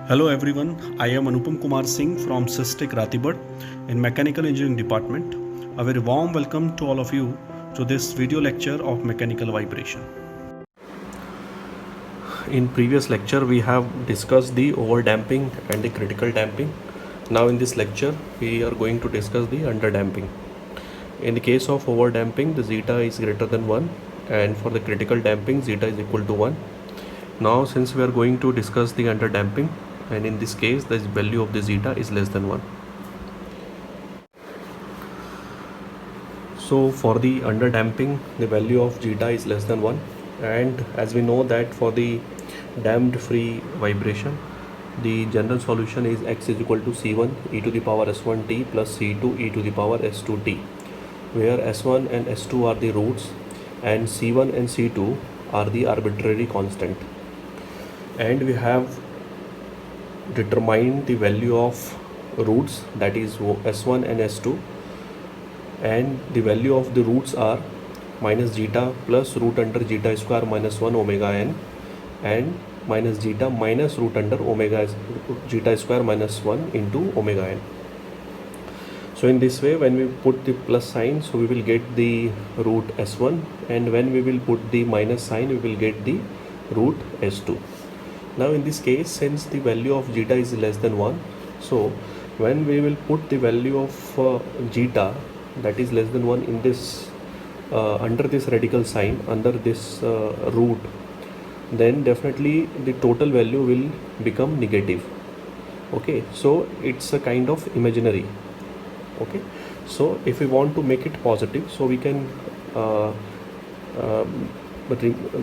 Hello everyone, I am Anupam Kumar Singh from Systec Ratibad in Mechanical Engineering Department. A very warm welcome to all of you to this video lecture of mechanical vibration. In previous lecture we have discussed the overdamping and the critical damping. Now in this lecture we are going to discuss the underdamping. In the case of overdamping, the zeta is greater than 1, and for the critical damping zeta is equal to 1. Now since we are going to discuss the underdamping, and in this case the value of the zeta is less than 1. So for the underdamping, the value of zeta is less than 1, and as we know that for the damped free vibration, the general solution is x is equal to c1 e to the power s1t plus c2 e to the power s2t, where s1 and s2 are the roots and c1 and c2 are the arbitrary constant. And we have determined the value of roots, that is s1 and s2, and the value of the roots are minus zeta plus root under zeta square minus 1 omega n, and minus zeta minus root under omega zeta square minus 1 into omega n. So in this way, when we put the plus sign, so we will get the root s1, and when we will put the minus sign, we will get the root s2. Now in this case, since the value of zeta is less than 1, so when we will put the value of zeta that is less than 1 in this under this radical sign, under this root, then definitely the total value will become negative. Okay, so it's a kind of imaginary. Okay, so if we want to make it positive, so we can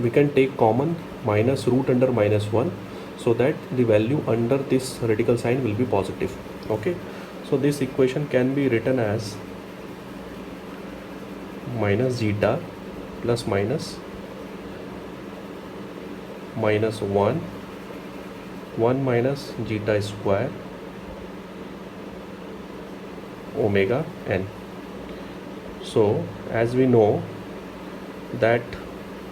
we can take common minus root under minus 1, so that the value under this radical sign will be positive. Okay, so this equation can be written as minus zeta plus minus 1 minus zeta square omega n. So as we know that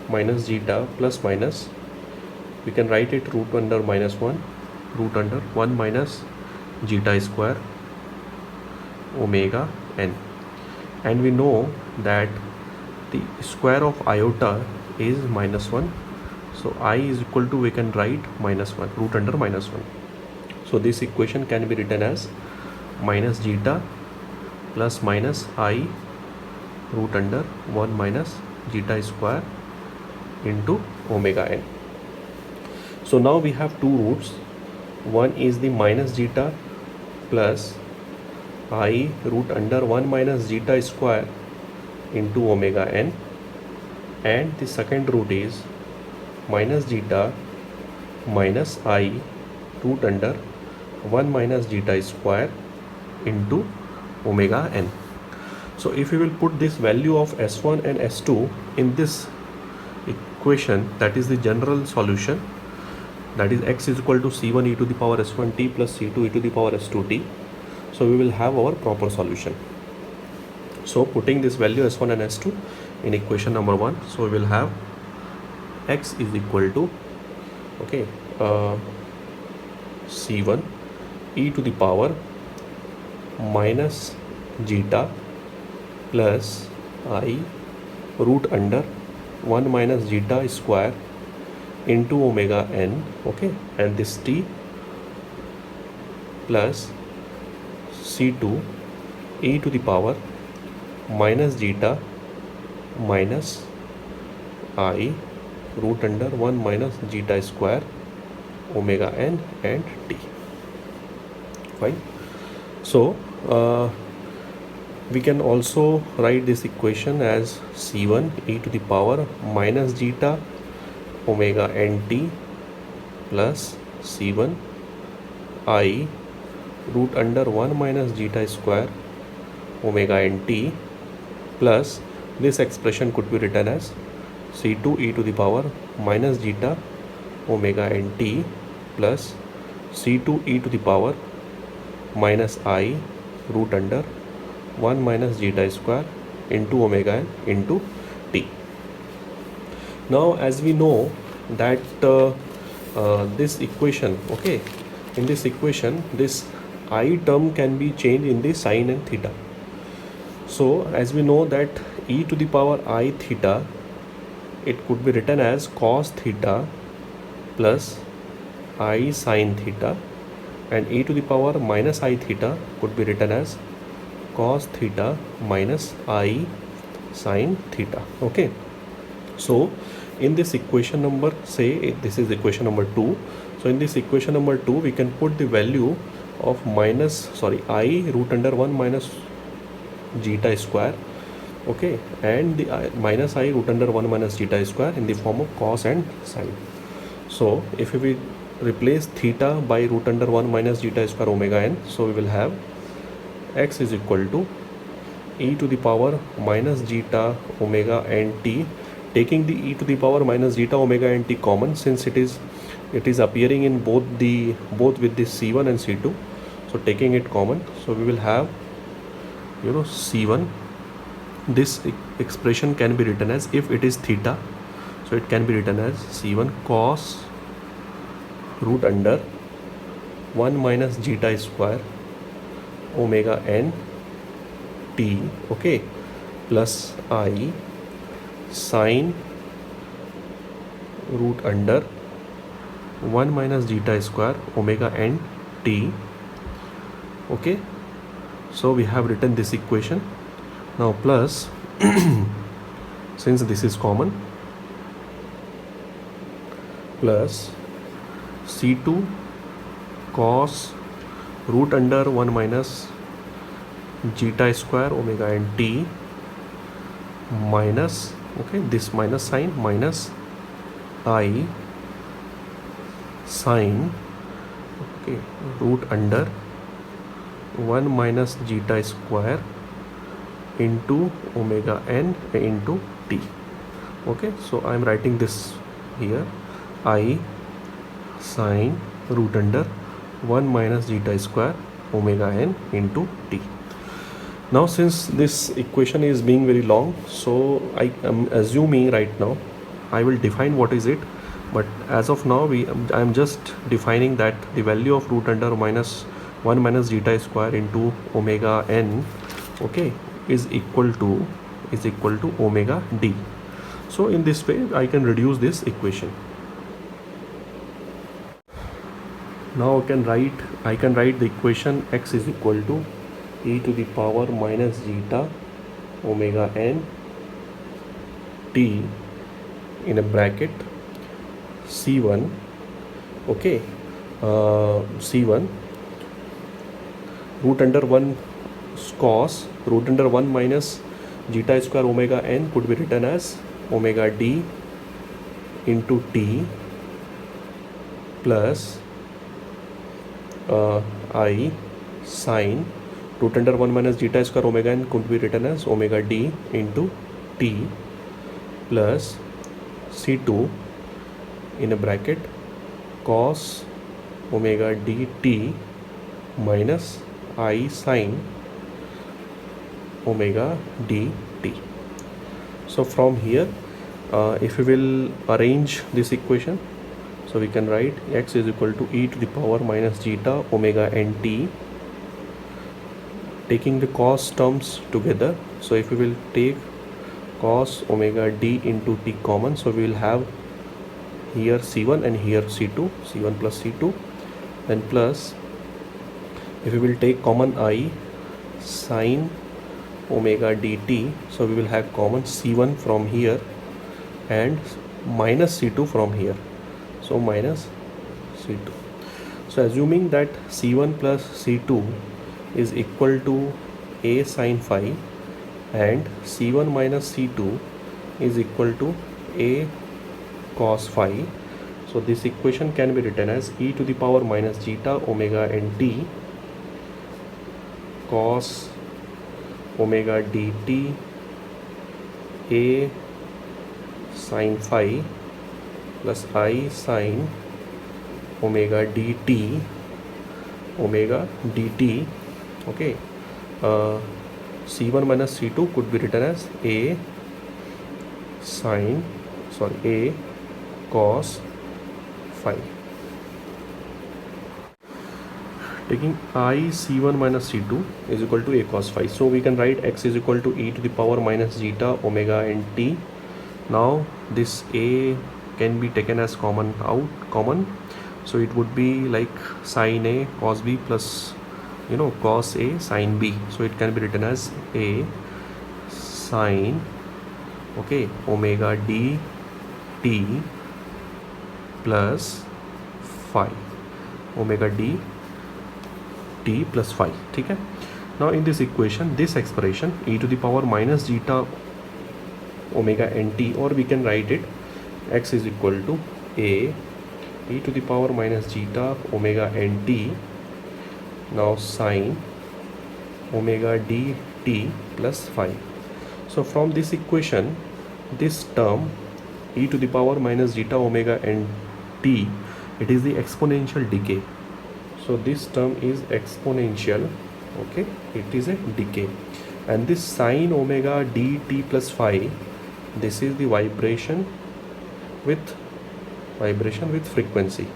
minus zeta plus minus, we can write it root under minus 1, root under 1 minus zeta square omega n, and we know that the square of iota is minus 1, so I is equal to, we can write minus 1, root under minus 1. So this equation can be written as minus zeta plus minus I root under 1 minus zeta square into omega n. So now we have two roots. One is the minus zeta plus I root under 1 minus zeta square into omega n, and the second root is minus zeta minus I root under 1 minus zeta square into omega n. So if we will put this value of s1 and s2 in this equation, that is the general solution, that is x is equal to c1 e to the power s1t plus c2 e to the power s2t, so we will have our proper solution. So putting this value s1 and s2 in equation number 1, so we will have x is equal to, okay, c1 e to the power minus zeta plus I root under 1 minus zeta square into omega n, okay, and this t plus c2 e to the power minus zeta minus I root under 1 minus zeta square omega n and t. Fine. So we can also write this equation as c1 e to the power minus zeta omega nt plus c1 I root under 1 minus zeta square omega nt plus this expression could be written as c2 e to the power minus zeta omega nt plus c2 e to the power minus I root under 1 minus zeta square into omega n into t. Now as we know that this equation, okay, in this equation this I term can be changed in the sine and theta. So as we know that e to the power I theta, it could be written as cos theta plus I sine theta, and e to the power minus I theta could be written as cos theta minus I sine theta. Okay, so in this equation number, say this is equation number 2, so in this equation number 2 we can put the value of I root under 1 minus zeta square, okay, and the minus I root under 1 minus zeta square in the form of cos and sine. So if we replace theta by root under 1 minus zeta square omega n, so we will have x is equal to e to the power minus zeta omega n t, taking the e to the power minus zeta omega n t common, since it is appearing in both with the c1 and c2, so taking it common, so we will have, you know, c1. This expression can be written as, if it is theta, so it can be written as c1 cos root under 1 minus zeta square omega n t, okay, plus I sine root under 1 minus zeta square omega n t, okay. So we have written this equation now, plus since this is common, plus c2 cos root under 1 minus zeta square omega n t minus, okay, this minus sign, minus I sine, okay, root under 1 minus zeta square into omega n into t, okay. So I am writing this here, I sine root under 1 minus zeta square omega n into t. Now since this equation is being very long, so I am assuming right now I will define what is it, but as of now I am just defining that the value of root under minus 1 minus zeta square into omega n, okay, is equal to omega d. So in this way I can reduce this equation. Now I can write the equation x is equal to e to the power minus zeta omega n t in a bracket c1, okay, c1 root under 1 cos root under 1 minus zeta square omega n could be written as omega d into t plus I sine root under 1 minus zeta square omega n could be written as omega d into t plus c2 in a bracket cos omega dt minus I sine omega dt. So from here, if we will arrange this equation, so we can write x is equal to e to the power minus zeta omega n t, taking the cos terms together. So if we will take cos omega d into t common, so we will have here c1 and here c2, c1 plus c2, then plus if we will take common I sine omega dt, so we will have common c1 from here and minus c2 from here, so minus c2. So assuming that c1 plus c2 is equal to a sine phi and c1 minus c2 is equal to a cos phi, so this equation can be written as e to the power minus zeta omega n t cos omega dt a sine phi plus I sine omega dt okay. C1 minus C2 could be written as a cos phi. taking I C1 minus C2 is equal to a cos phi. So we can write x is equal to e to the power minus zeta omega n t. Now this a can be taken as common. So it would be like sin a cos b plus cos a sin b. So it can be written as a sin omega d t plus phi omega d t plus phi. ठीक है. Now in this equation, this expression e to the power minus zeta omega nt, or we can write it x is equal to a e to the power minus zeta omega nt, now sin omega dt plus phi. So from this equation, this term e to the power minus zeta omega nt, it is the exponential decay. So this term is exponential, okay, it is a decay. And this sin omega dt plus phi, this is the vibration with frequency.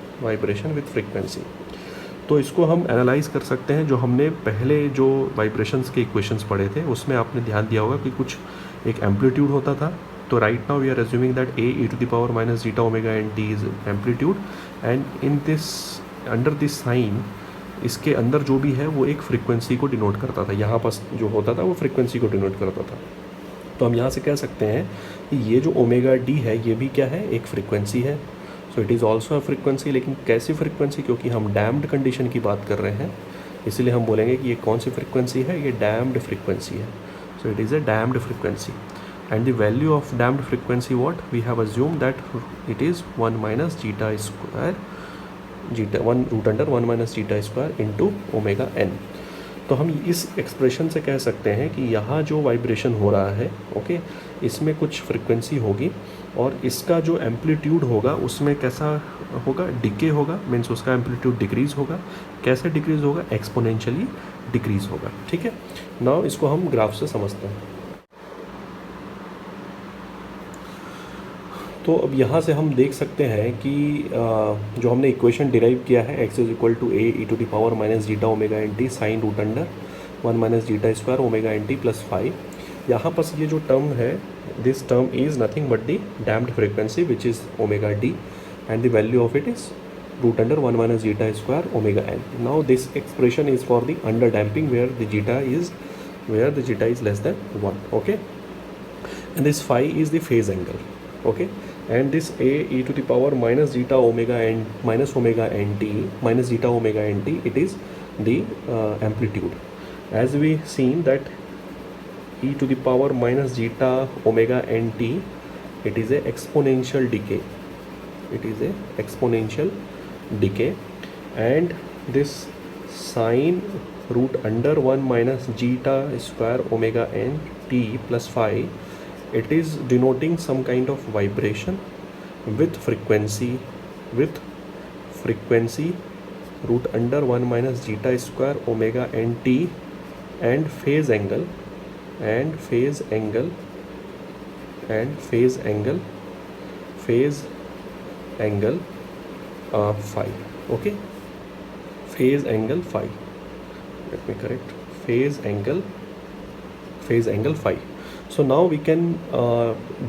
तो इसको हम analyse कर सकते हैं. जो हमने पहले जो वाइब्रेशंस के इक्वेशंस पढ़े थे उसमें आपने ध्यान दिया होगा कि कुछ एक एम्पलीट्यूड होता था. तो right now we are assuming that A E to the power minus zeta omega and T is amplitude, and in this under this sine इसके अंदर जो भी है वो एक फ्रीक्वेंसी को डिनोट करता था. यहाँ पर जो होता था वो फ्रीक्वेंसी को डिनोट करता था. तो हम यहाँ से कह सकते हैं कि ये जो ओमेगा डी है ये भी क्या है, एक फ्रीक्वेंसी है. So it is also a frequency. लेकिन कैसी फ्रीक्वेंसी, क्योंकि हम डैम्ड कंडीशन की बात कर रहे हैं इसलिए हम बोलेंगे कि ये कौन सी फ्रीक्वेंसी है, ये डैम्ड फ्रीक्वेंसी है. So it is a damped frequency. And the value of damped frequency what we have assume that it is 1 minus zeta square, zeta 1 root under 1 minus zeta square into omega N. तो हम इस expression से कह सकते हैं कि यहाँ जो वाइब्रेशन हो रहा है, ओके, इसमें कुछ फ्रीक्वेंसी होगी और इसका जो एम्पलीट्यूड होगा उसमें कैसा होगा, डिके होगा. मीन्स उसका एम्पलीट्यूड डिक्रीज़ होगा. कैसे डिक्रीज़ होगा, एक्सपोनेंशियली डिक्रीज़ होगा. ठीक है. नाउ इसको हम ग्राफ से समझते हैं. तो अब यहाँ से हम देख सकते हैं कि जो हमने इक्वेशन डिराइव किया है x is equal to A E to the power minus zeta omega n t sine root under 1 minus zeta square omega n t plus 5. यहाँ पर ये जो टर्म है, this term is nothing but the damped frequency which is omega d, and the value of it is root under 1 minus zeta square omega n. Now this expression is for the under damping where the zeta is less than 1. Okay. And this phi is the phase angle. okay, and this a e to the power minus zeta omega n minus omega nt minus zeta omega nt, it is the amplitude. As we seen that e to the power minus zeta omega nt, it is a exponential decay. It is a exponential decay. And this sine root under 1 minus zeta square omega n t plus phi, it is denoting some kind of vibration with frequency root under 1 minus zeta square omega n t and phase angle phi. Okay, phase angle phi, let me correct, phase angle phi. So now we can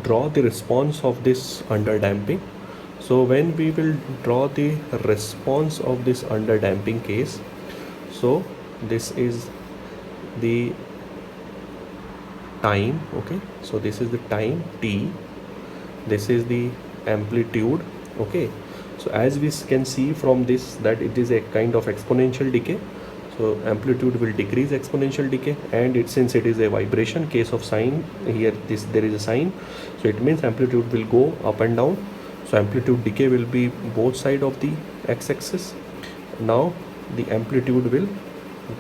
draw the response of this under damping. So when we will draw the response of this under damping case, so this is the time, okay, so this is the time t, this is the amplitude. Okay, so as we can see from this that it is a kind of exponential decay. So amplitude will decrease, exponential decay, and since it is a vibration case of sine, here there is a sine, so it means amplitude will go up and down. So amplitude decay will be both side of the x-axis. Now the amplitude will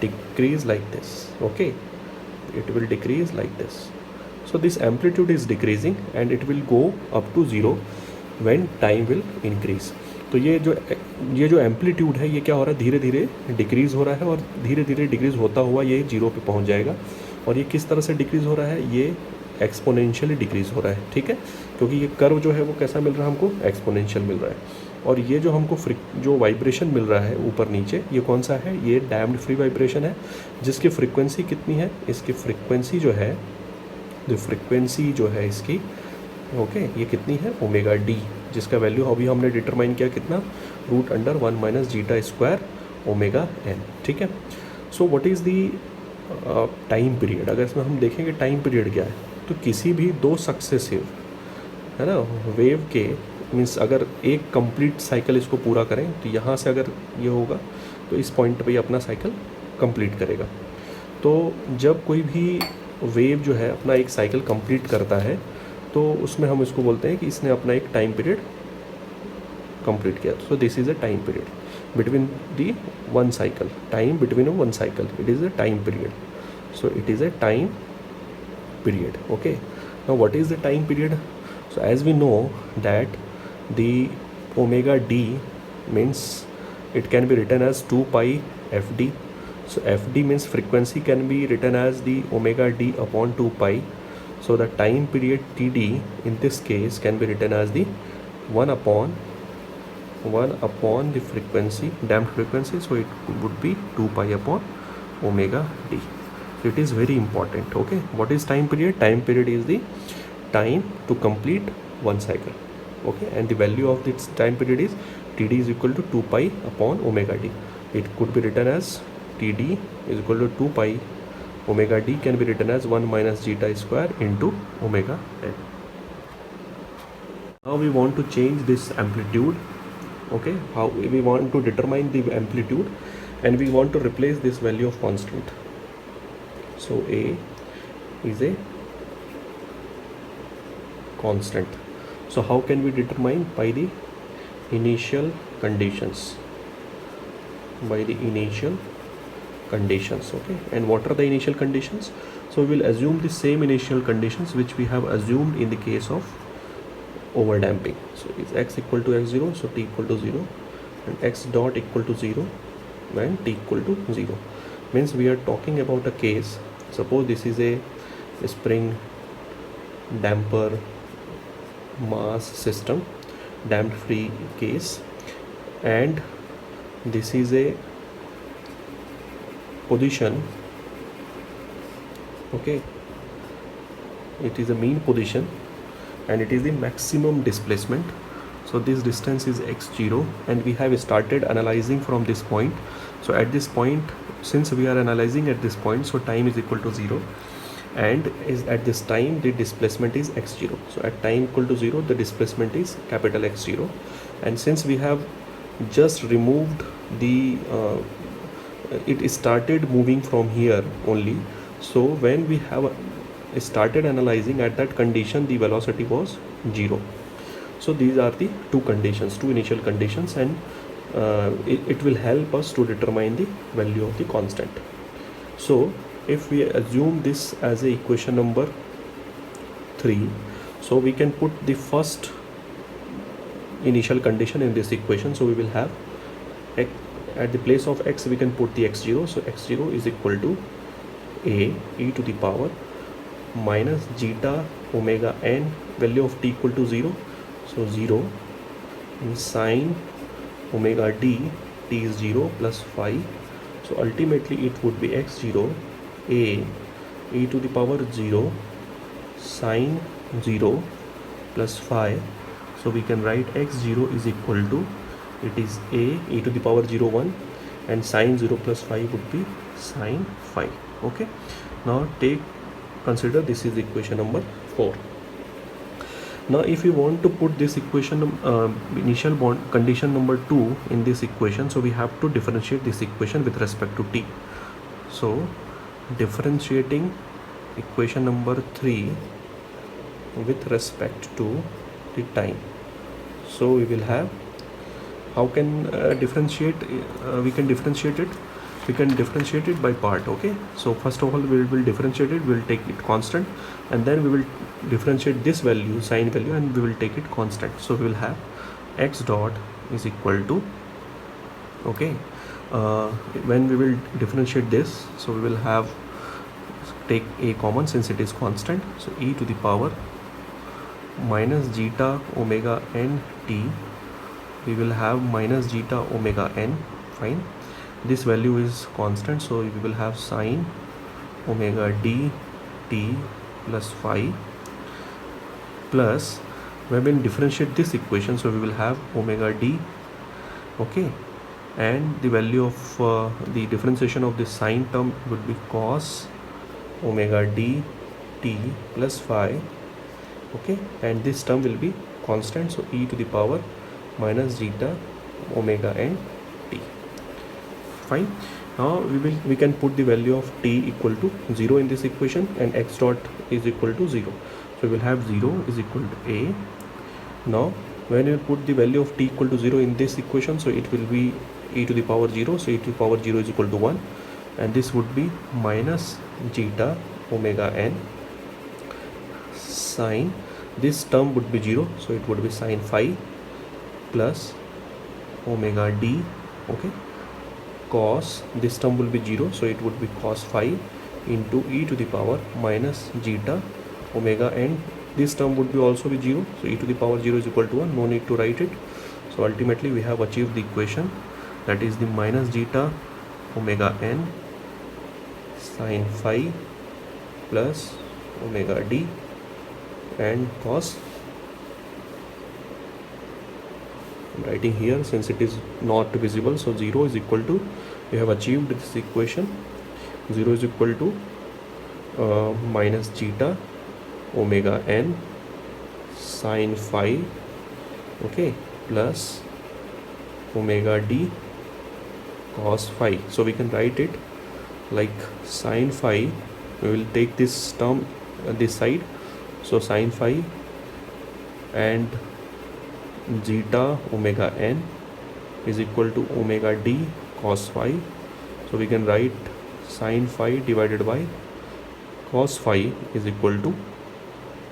decrease like this. Okay, it will decrease like this. So this amplitude is decreasing and it will go up to 0 when time will increase. तो ये जो amplitude है ये क्या हो रहा है, धीरे धीरे डिक्रीज़ हो रहा है और धीरे धीरे डिक्रीज़ होता हुआ ये 0 पे पहुंच जाएगा. और ये किस तरह से डिक्रीज़ हो रहा है, ये एक्सपोनेंशियली डिक्रीज़ हो रहा है. ठीक है, क्योंकि ये कर्व जो है वो कैसा मिल रहा है हमको, एक्सपोनेंशियल मिल रहा है. और ये जो हमको जो वाइब्रेशन मिल रहा है ऊपर नीचे, ये कौन सा है, ये डैम्ड फ्री वाइब्रेशन है, जिसकी फ्रीक्वेंसी कितनी है, इसकी फ्रीक्वेंसी जो है, जो फ्रीक्वेंसी जो है इसकी, ओके, ये कितनी है, ओमेगा डी, जिसका वैल्यू अभी हमने डिटरमाइन किया कितना, √1 minus zeta square omega n, ठीक है। So what is the time period, अगर इसमें हम देखेंगे टाइम पीरियड क्या है, तो किसी भी दो सक्सेसिव, है ना, वेव के, मीन्स अगर एक कंप्लीट साइकिल इसको पूरा करें, तो यहाँ से अगर ये होगा तो इस पॉइंट पे ये अपना साइकिल कंप्लीट करेगा। तो जब कोई भी वेव जो है अपना एक साइकिल कंप्लीट करता है, तो उसमें हम इसको बोलते हैं कि इसने अपना एक टाइम पीरियड कंप्लीट किया। So this is a time period between the one cycle, time between one cycle, it is a time period. So it is a time period, okay। Now what is the time period? So as we know that the omega d means it can be written as 2 pi fd. So fd means frequency can be written as the omega d upon 2 pi. So the time period td in this case can be written as the 1 upon the frequency, damped frequency, so it would be 2 pi upon omega d. So it is very important, okay। What is time period? Time period is the time to complete one cycle, okay, and the value of this time period is td is equal to 2 pi upon omega d. It could be written as td is equal to 2 pi omega d, can be written as 1 minus zeta square into omega n. Now we want to change this amplitude, okay, how we want to determine the amplitude, and we want to replace this value of constant. So a is a constant. So how can we determine? By the initial conditions, by the initial conditions, okay। And what are the initial conditions? So we will assume the same initial conditions which we have assumed in the case of overdamping. So is x equal to x0, so t equal to 0, and x dot equal to 0 when t equal to 0. Means we are talking about a case, suppose this is a spring damper mass system, damped free case, and this is a position, okay, it is a mean position, and it is the maximum displacement. So this distance is x0, and we have started analyzing from this point. So at this point, since we are analyzing at this point, so time is equal to 0, and is at this time the displacement is x0. So at time equal to 0, the displacement is capital X0, and since we have just removed the it started moving from here only, so when we have started analyzing at that condition, the velocity was 0. So these are the two conditions, two initial conditions, and it will help us to determine the value of the constant. So if we assume this as a equation number 3, so we can put the first initial condition in this equation. So we will have x, at the place of x we can put the x0. So x0 is equal to a e to the power minus zeta omega n, value of t equal to 0, so 0, and sine omega d, t is 0 plus phi. So ultimately it would be x0 a e to the power 0 sine 0 plus phi. So we can write x0 is equal to, it is a e to the power 0 1, and sine 0 plus phi would be sine phi, okay। Now consider this is equation number 4. Now if you want to put this equation initial condition number 2 in this equation, so we have to differentiate this equation with respect to t. So differentiating equation number 3 with respect to the time, so we will have, how can differentiate, we can differentiate it by part, okay। So first of all we will differentiate it, we will take it constant, and then we will differentiate this value, sine value, and we will take it constant. So we will have x dot is equal to, okay, when we will differentiate this, so we will have, take a common since it is constant, so e to the power minus zeta omega n t we will have minus zeta omega n. Fine, this value is constant, so we will have sine omega d t plus phi, plus when we differentiate this equation, so we will have omega d, okay, and the value of the differentiation of the sine term would be cos omega d t plus phi, okay, and this term will be constant, so e to the power minus zeta omega n t. Fine, now we can put the value of t equal to 0 in this equation and x dot is equal to 0, so we will have 0 is equal to a. Now when you put the value of t equal to 0 in this equation, so it will be e to the power 0, so e to the power 0 is equal to 1, and this would be minus zeta omega n sine, this term would be 0, so it would be sine phi plus omega d, okay, cos, this term will be 0, so it would be cos phi into e to the power minus zeta omega n, this term would be also be 0, so e to the power 0 is equal to 1, no need to write it. So ultimately we have achieved the equation, that is the minus zeta omega n sine phi plus omega d and cos, I'm writing here since it is not visible, so 0 is equal to, we have achieved this equation, 0 is equal to minus zeta omega n sine phi, okay, plus omega d cos phi. So we can write it like sine phi, we will take this term this side, so sine phi and zeta omega n is equal to omega d cos phi, so we can write sine phi divided by cos phi is equal to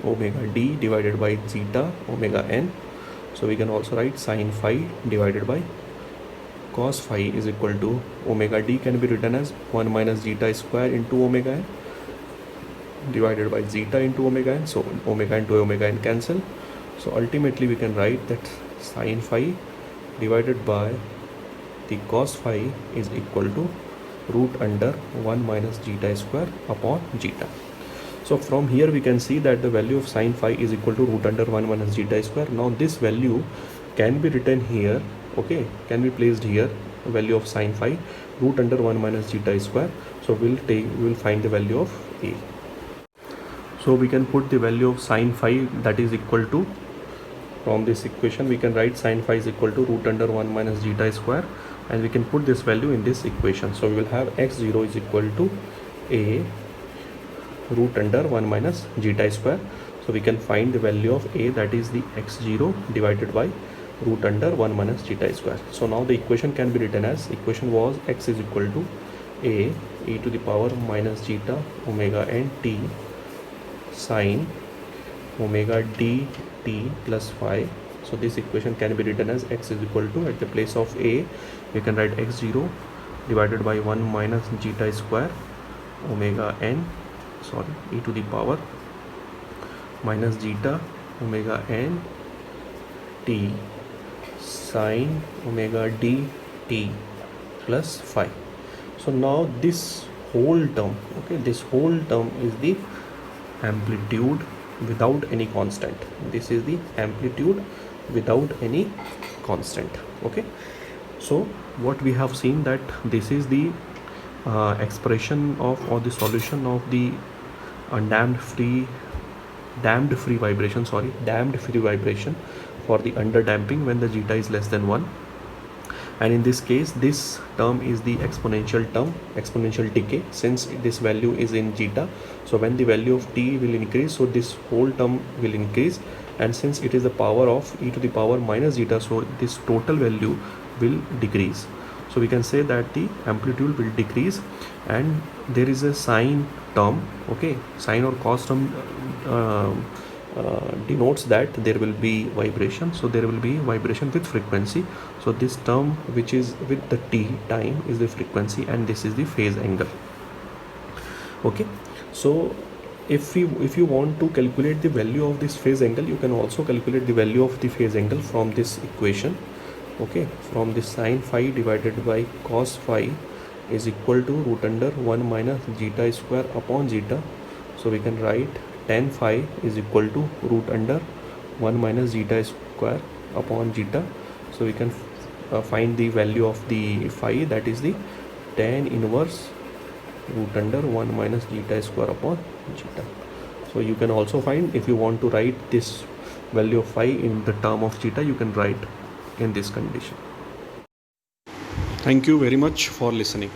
omega d divided by zeta omega n, so we can also write sine phi divided by cos phi is equal to omega d can be written as 1 minus zeta square into omega n divided by zeta into omega n, so omega into omega n cancel, so ultimately we can write that sine phi divided by the cos phi is equal to root under 1 minus zeta square upon zeta. So from here we can see that the value of sine phi is equal to root under 1 minus zeta square. Now this value can be written here, okay, can be placed here, value of sine phi root under 1 minus zeta square, so we will find the value of a. So we can put the value of sine phi, that is equal to, from this equation we can write sine phi is equal to root under 1 minus zeta square, and we can put this value in this equation, so we will have x0 is equal to a root under 1 minus zeta square, so we can find the value of a, that is the x0 divided by root under 1 minus zeta square. So now the equation can be written as, equation was x is equal to a e to the power minus zeta omega n t sine omega d t plus phi, so this equation can be written as x is equal to, at the place of a we can write x0 divided by 1 minus zeta square omega n, sorry, e to the power minus zeta omega n t sine omega d t plus phi. So now this whole term, okay, this whole term is the amplitude without any constant, this is the amplitude without any constant, okay. So what we have seen, that this is the expression of, or the solution of the damped free vibration for the under damping when the zeta is less than 1, and in this case this term is the exponential term, exponential decay, since this value is in zeta, so when the value of t will increase, so this whole term will increase, and since it is the power of e to the power minus zeta, so this total value will decrease. So we can say that the amplitude will decrease, and there is a sine term, okay, sine or cos term denotes that there will be vibration, so there will be vibration with frequency, so this term which is with the t time is the frequency, and this is the phase angle, okay. So if you want to calculate the value of this phase angle, you can also calculate the value of the phase angle from this equation, Okay, from this sin phi divided by cos phi is equal to root under 1 minus zeta square upon zeta. So we can write tan phi is equal to root under 1 minus zeta square upon zeta. So we can find the value of the phi, that is the tan inverse root under 1 minus zeta square upon zeta. So you can also find, if you want to write this value of phi in the term of zeta, you can write in this condition. Thank you very much for listening.